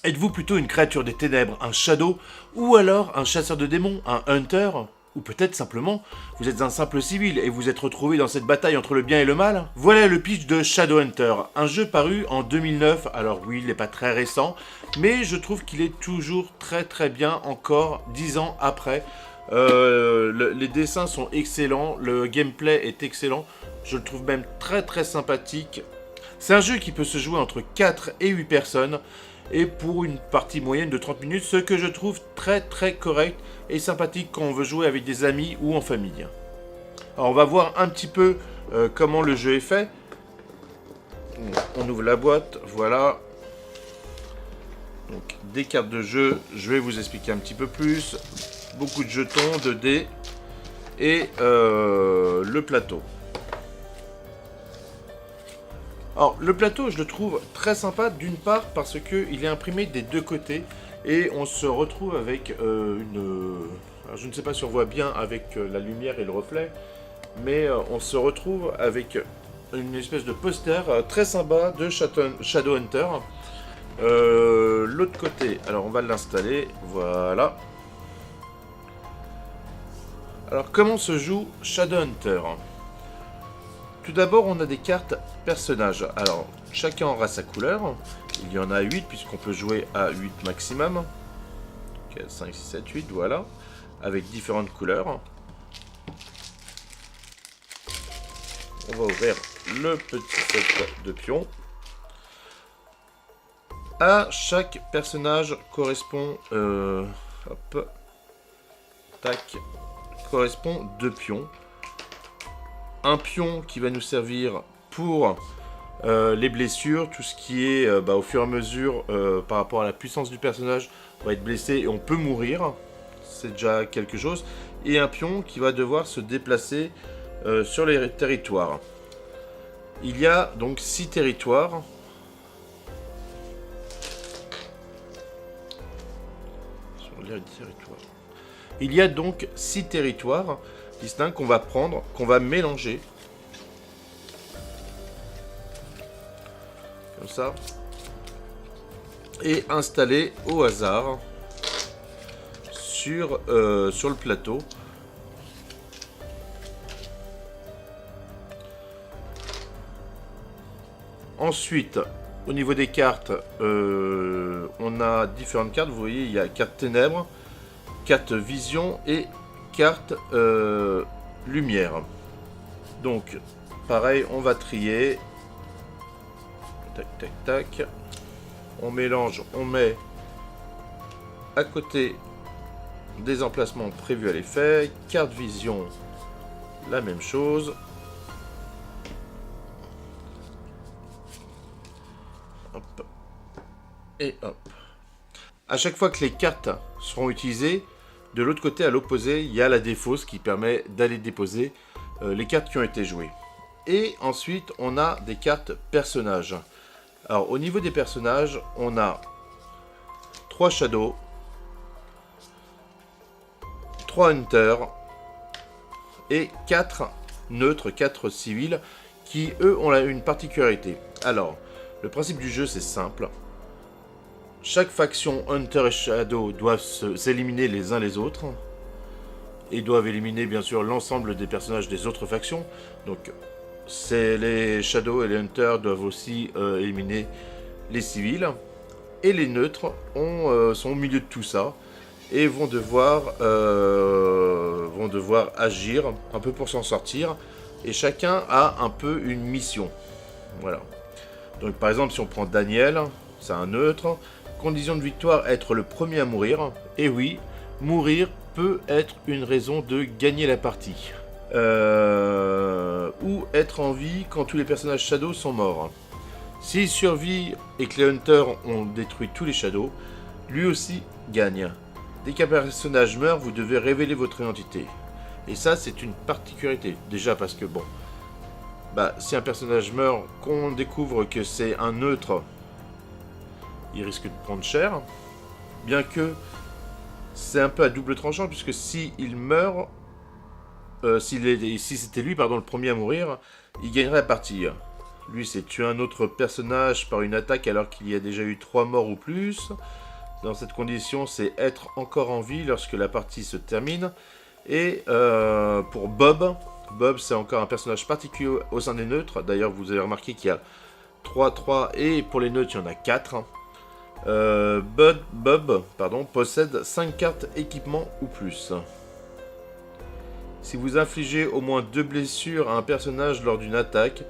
Êtes-vous plutôt une créature des ténèbres, un shadow, ou alors un chasseur de démons, un hunter? Ou peut-être simplement, vous êtes un simple civil et vous êtes retrouvé dans cette bataille entre le bien et le mal? Voilà le pitch de Shadowhunter, un jeu paru en 2009, alors oui, il n'est pas très récent, mais je trouve qu'il est toujours très bien encore 10 ans après. Les dessins sont excellents, le gameplay est excellent, je le trouve même très sympathique. C'est un jeu qui peut se jouer entre 4 et 8 personnes, et pour une partie moyenne de 30 minutes, ce que je trouve très correct et sympathique quand on veut jouer avec des amis ou en famille. Alors on va voir un petit peu comment le jeu est fait. On ouvre la boîte, voilà. Donc des cartes de jeu, je vais vous expliquer un petit peu plus. Beaucoup de jetons, de dés et le plateau. Alors le plateau, je le trouve très sympa d'une part parce qu'il est imprimé des deux côtés et on se retrouve avec une... Alors, je ne sais pas si on voit bien avec la lumière et le reflet, mais on se retrouve avec une espèce de poster très sympa de Shadowhunter. L'autre côté, alors on va l'installer, voilà. Alors comment se joue Shadowhunter? Tout d'abord, on a des cartes personnages. Alors, chacun aura sa couleur. Il y en a 8, puisqu'on peut jouer à 8 maximum. 4, 5, 6, 7, 8, voilà. Avec différentes couleurs. On va ouvrir le petit set de pions. À chaque personnage correspond... hop. Tac. Correspond 2 pions. Un pion qui va nous servir pour les blessures, tout ce qui est au fur et à mesure par rapport à la puissance du personnage, on va être blessé et on peut mourir, c'est déjà quelque chose. Et un pion qui va devoir se déplacer sur les territoires. Il y a donc 6 territoires. Sur les territoires. Il y a donc 6 territoires distincts qu'on va prendre, qu'on va mélanger. Comme ça. Et installer au hasard sur le plateau. Ensuite, au niveau des cartes, on a différentes cartes. Vous voyez, il y a carte ténèbres, carte vision et carte lumière. Donc, pareil, on va trier. Tac. On mélange, on met à côté des emplacements prévus à l'effet. Carte vision, la même chose. Hop. Et hop. À chaque fois que les cartes seront utilisées, de l'autre côté, à l'opposé, il y a la défausse qui permet d'aller déposer les cartes qui ont été jouées. Et ensuite, on a des cartes personnages. Alors, au niveau des personnages, on a 3 Shadows, 3 Hunters et 4 neutres, 4 civils, qui, eux, ont une particularité. Alors, le principe du jeu, c'est simple. Chaque faction Hunter et Shadow doivent s'éliminer les uns les autres. Et doivent éliminer bien sûr l'ensemble des personnages des autres factions. Donc les Shadow et les Hunters doivent aussi éliminer les civils. Et les neutres sont au milieu de tout ça. Et vont devoir agir un peu pour s'en sortir. Et chacun a un peu une mission. Voilà. Donc par exemple si on prend Daniel, c'est un neutre. Condition de victoire, être le premier à mourir. Et oui, mourir peut être une raison de gagner la partie. Ou être en vie quand tous les personnages Shadow sont morts. S'il survit et que les Hunters ont détruit tous les Shadows, lui aussi gagne. Dès qu'un personnage meurt, vous devez révéler votre identité. Et ça, c'est une particularité. Déjà parce que, bon, si un personnage meurt, qu'on découvre que c'est un neutre, il risque de prendre cher. Bien que c'est un peu à double tranchant, puisque s'il meurt, si c'était lui, le premier à mourir, il gagnerait la partie. Lui, c'est tuer un autre personnage par une attaque alors qu'il y a déjà eu 3 morts ou plus. Dans cette condition, c'est être encore en vie lorsque la partie se termine. Et pour Bob, c'est encore un personnage particulier au sein des neutres. D'ailleurs, vous avez remarqué qu'il y a 3 et pour les neutres, il y en a 4. Bob possède 5 cartes équipement ou plus. Si vous infligez au moins 2 blessures à un personnage lors d'une attaque,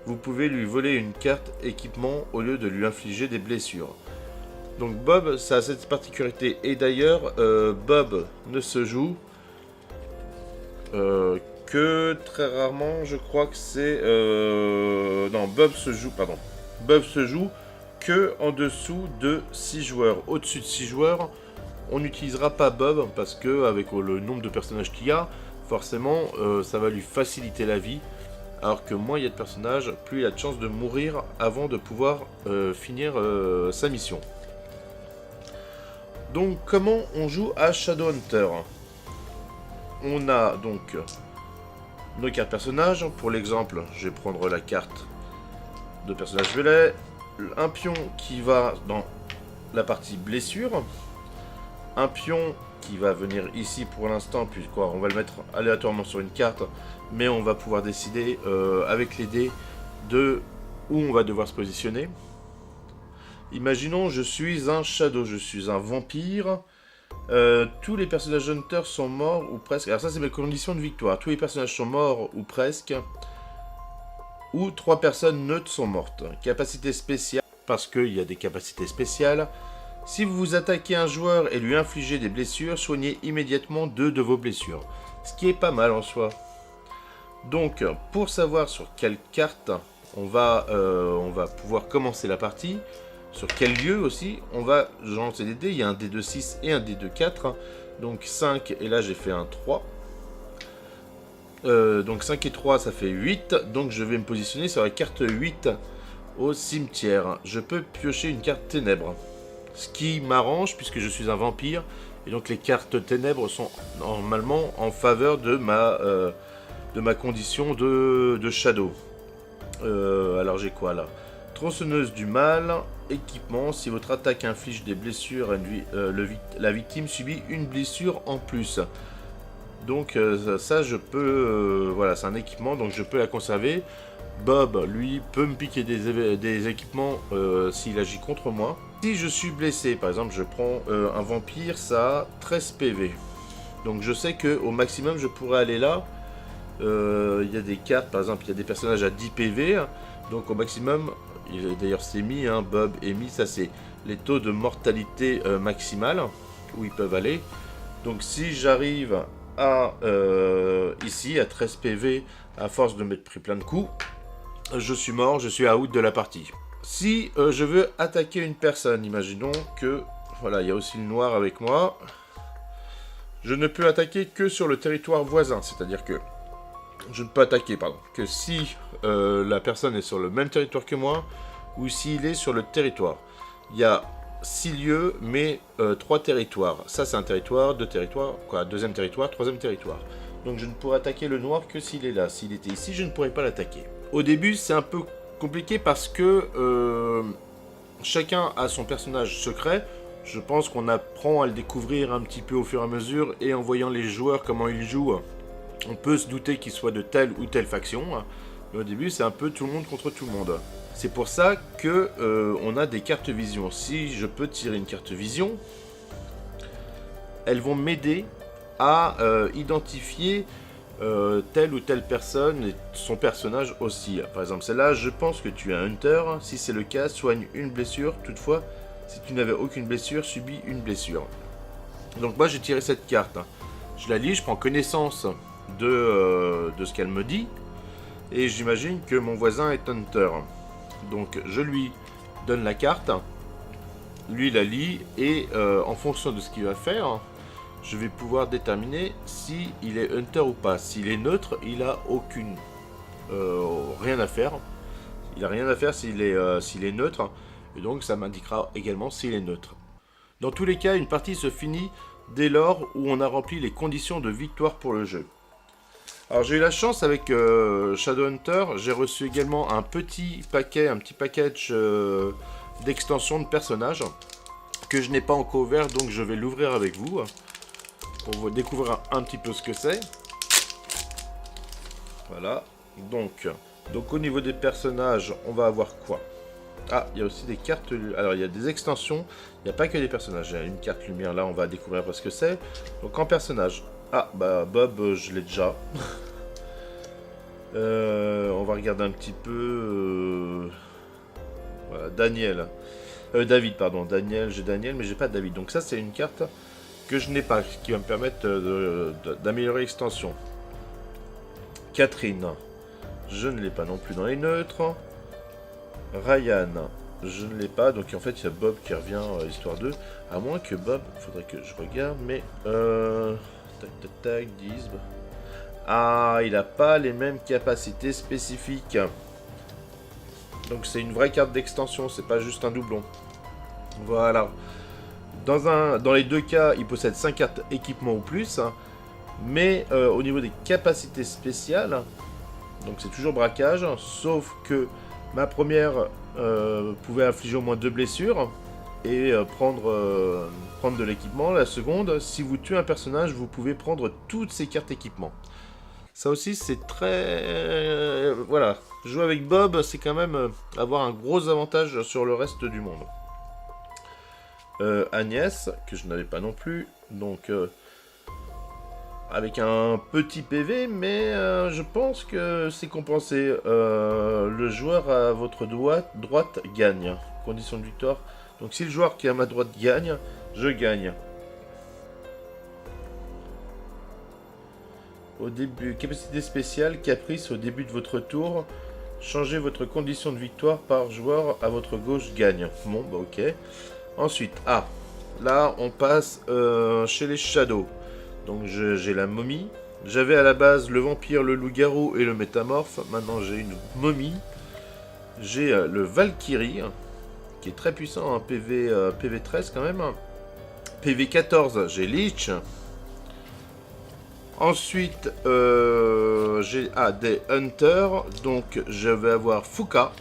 vous pouvez lui voler une carte équipement au lieu de lui infliger des blessures. Donc Bob, ça a cette particularité. Et d'ailleurs, Bob ne se joue que très rarement, je crois que c'est... non, Bob se joue que en dessous de 6 joueurs. Au-dessus de 6 joueurs, on n'utilisera pas Bob parce que avec le nombre de personnages qu'il y a, forcément, ça va lui faciliter la vie. Alors que moins il y a de personnages, plus il a de chances de mourir avant de pouvoir finir sa mission. Donc, comment on joue à Shadowhunter? On a donc nos cartes personnages. Pour l'exemple, je vais prendre la carte de personnage violet. Un pion qui va dans la partie blessure. Un pion qui va venir ici pour l'instant, puisqu'on va le mettre aléatoirement sur une carte, mais on va pouvoir décider avec les dés de où on va devoir se positionner. Imaginons, je suis un shadow, je suis un vampire. Tous les personnages hunters sont morts ou presque. Alors ça, c'est mes conditions de victoire. Tous les personnages sont morts ou presque. Ou 3 personnes neutres sont mortes. Capacité spéciale, parce qu'il y a des capacités spéciales. Si vous attaquez un joueur et lui infligez des blessures, soignez immédiatement 2 de vos blessures. Ce qui est pas mal en soi. Donc, pour savoir sur quelle carte on va pouvoir commencer la partie, sur quel lieu aussi, on va lancer des dés. Il y a un dé de 6 et un dé de 4. Donc 5, et là j'ai fait un 3. Donc 5 et 3, ça fait 8. Donc je vais me positionner sur la carte 8 au cimetière. Je peux piocher une carte ténèbres. Ce qui m'arrange puisque je suis un vampire. Et donc les cartes ténèbres sont normalement en faveur de ma condition de shadow. Alors j'ai quoi là? Tronçonneuse du mal, équipement. Si votre attaque inflige des blessures, la victime subit une blessure en plus. Donc ça je peux... voilà, c'est un équipement, donc je peux la conserver. Bob, lui, peut me piquer des équipements s'il agit contre moi. Si je suis blessé, par exemple, je prends un vampire, ça a 13 PV. Donc je sais qu'au maximum, je pourrais aller là. Il y a des cartes, par exemple, il y a des personnages à 10 PV. Donc au maximum, d'ailleurs c'est mis, hein, Bob est mis, ça c'est les taux de mortalité maximale, où ils peuvent aller. Donc si j'arrive à ici, à 13 PV, à force de m'être pris plein de coups, je suis mort, je suis out de la partie. Si je veux attaquer une personne, imaginons que, voilà, il y a aussi le noir avec moi, je ne peux attaquer que sur le territoire voisin, c'est-à-dire que je ne peux attaquer, que si la personne est sur le même territoire que moi, ou s'il est sur le territoire. Il y a 6 lieux, mais 3 territoires. Ça, c'est un territoire, 2 territoires, quoi, deuxième territoire, troisième territoire. Donc je ne pourrais attaquer le noir que s'il est là. S'il était ici, je ne pourrais pas l'attaquer. Au début, c'est un peu compliqué parce que chacun a son personnage secret. Je pense qu'on apprend à le découvrir un petit peu au fur et à mesure, et en voyant les joueurs, comment ils jouent, on peut se douter qu'ils soient de telle ou telle faction. Mais au début, c'est un peu tout le monde contre tout le monde. C'est pour ça que on a des cartes vision. Si je peux tirer une carte vision, elles vont m'aider à identifier telle ou telle personne et son personnage aussi. Par exemple, celle-là, je pense que tu es un hunter. Si c'est le cas, soigne une blessure. Toutefois, si tu n'avais aucune blessure, subis une blessure. Donc moi, j'ai tiré cette carte. Je la lis, je prends connaissance de ce qu'elle me dit. Et j'imagine que mon voisin est hunter. Donc je lui donne la carte, lui la lit, et en fonction de ce qu'il va faire, je vais pouvoir déterminer si il est hunter ou pas. S'il est neutre, il a aucune rien à faire. Il a rien à faire s'il est neutre, et donc ça m'indiquera également s'il est neutre. Dans tous les cas, une partie se finit dès lors où on a rempli les conditions de victoire pour le jeu. Alors j'ai eu la chance avec Shadowhunter, j'ai reçu également un petit package d'extensions de personnages que je n'ai pas encore ouvert, donc je vais l'ouvrir avec vous pour vous découvrir un petit peu ce que c'est. Voilà, donc au niveau des personnages, on va avoir quoi? Ah, il y a aussi des cartes, alors il y a des extensions, il n'y a pas que des personnages, il y a une carte lumière là, on va découvrir ce que c'est. Donc en personnage, ah bah Bob, je l'ai déjà. On va regarder un petit peu. Voilà, Daniel. David, pardon. Daniel, j'ai Daniel, mais j'ai pas David. Donc ça, c'est une carte que je n'ai pas, qui va me permettre d'améliorer l'extension. Catherine, je ne l'ai pas non plus dans les neutres. Ryan, je ne l'ai pas. Donc en fait, il y a Bob qui revient, histoire 2. À moins que Bob, il faudrait que je regarde, mais... Tac, tac, tac, 10... Ah, il n'a pas les mêmes capacités spécifiques. Donc c'est une vraie carte d'extension, c'est pas juste un doublon. Voilà. Dans les deux cas, il possède 5 cartes équipement ou plus. Mais au niveau des capacités spéciales, donc c'est toujours braquage, sauf que ma première pouvait infliger au moins 2 blessures et prendre de l'équipement. La seconde, si vous tuez un personnage, vous pouvez prendre toutes ses cartes équipement. Ça aussi, c'est très... voilà. Jouer avec Bob, c'est quand même avoir un gros avantage sur le reste du monde. Agnès, que je n'avais pas non plus. Donc, avec un petit PV, mais je pense que c'est compensé. Le joueur à votre droite gagne. Condition de victoire. Donc, si le joueur qui est à ma droite gagne, je gagne. Au début, capacité spéciale, caprice au début de votre tour. Changez votre condition de victoire par joueur à votre gauche gagne. Bon, bah ok. Ensuite, là on passe chez les Shadows. Donc j'ai la momie. J'avais à la base le vampire, le loup-garou et le métamorphe. Maintenant j'ai une momie. J'ai le Valkyrie, qui est très puissant, PV 13 quand même. PV 14, j'ai Lich. Ensuite, j'ai des Hunters, donc je vais avoir Fuka.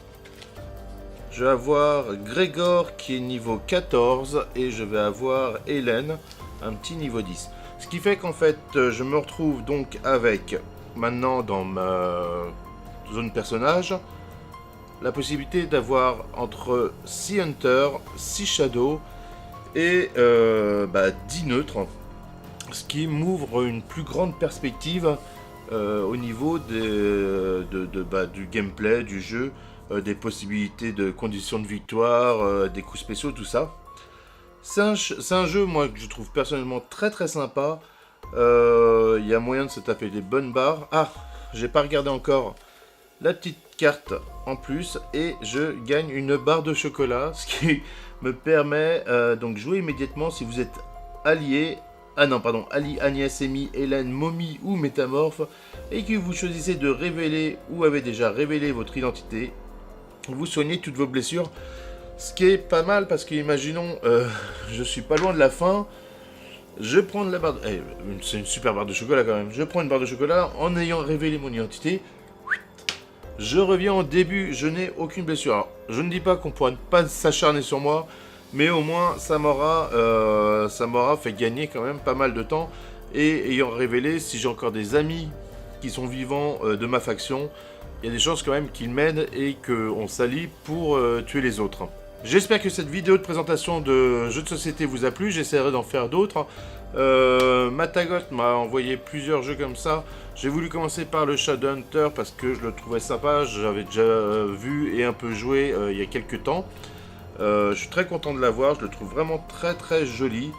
Je vais avoir Grégor qui est niveau 14 et je vais avoir Hélène, un petit niveau 10. Ce qui fait qu'en fait, je me retrouve donc avec, maintenant dans ma zone personnage, la possibilité d'avoir entre 6 Hunters, 6 Shadows et 10 neutres. Ce qui m'ouvre une plus grande perspective au niveau du gameplay, du jeu, des possibilités de conditions de victoire, des coups spéciaux, tout ça. C'est un jeu, moi, que je trouve personnellement très très sympa. Il y a moyen de se taper des bonnes barres. Ah, j'ai pas regardé encore la petite carte en plus et je gagne une barre de chocolat, ce qui me permet donc jouer immédiatement si vous êtes allié. Ah non, pardon, Ali, Agnès, Amy, Hélène, Momie ou Métamorphe, et que vous choisissez de révéler ou avez déjà révélé votre identité, vous soignez toutes vos blessures. Ce qui est pas mal parce que, imaginons, je suis pas loin de la fin, je prends de la barre de... c'est une super barre de chocolat quand même. Je prends une barre de chocolat en ayant révélé mon identité. Je reviens au début, je n'ai aucune blessure. Alors, je ne dis pas qu'on pourra pas s'acharner sur moi, mais au moins ça m'aura fait gagner quand même pas mal de temps. Et ayant révélé, si j'ai encore des amis qui sont vivants de ma faction, il y a des chances quand même qu'ils m'aident et qu'on s'allie pour tuer les autres. J'espère que cette vidéo de présentation de jeux de société vous a plu, j'essaierai d'en faire d'autres. Matagot m'a envoyé plusieurs jeux comme ça. J'ai voulu commencer par le Shadowhunter parce que je le trouvais sympa, j'avais déjà vu et un peu joué il y a quelques temps. Je suis très content de l'avoir, je le trouve vraiment très très joli.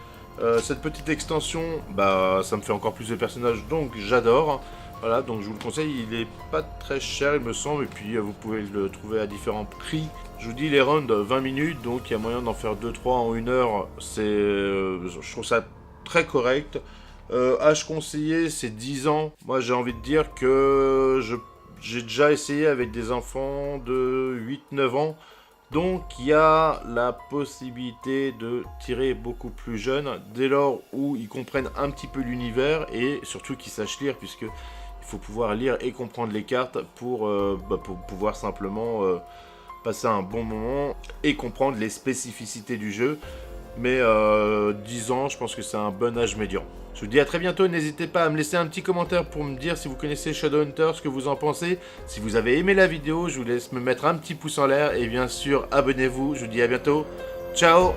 Cette petite extension, ça me fait encore plus de personnages, donc j'adore. Voilà, donc je vous le conseille, il est pas très cher il me semble, et puis vous pouvez le trouver à différents prix. Je vous dis les rounds 20 minutes, donc il y a moyen d'en faire 2-3 en 1 heure, je trouve ça très correct. Âge conseillé, c'est 10 ans. Moi j'ai envie de dire que j'ai déjà essayé avec des enfants de 8-9 ans. Donc il y a la possibilité de tirer beaucoup plus jeune, dès lors où ils comprennent un petit peu l'univers et surtout qu'ils sachent lire, puisque il Il faut pouvoir lire et comprendre les cartes pour pouvoir simplement passer un bon moment et comprendre les spécificités du jeu. Mais 10 ans, je pense que c'est un bon âge médian. Je vous dis à très bientôt, n'hésitez pas à me laisser un petit commentaire pour me dire si vous connaissez Shadowhunter, ce que vous en pensez. Si vous avez aimé la vidéo, je vous laisse me mettre un petit pouce en l'air et bien sûr, abonnez-vous. Je vous dis à bientôt. Ciao!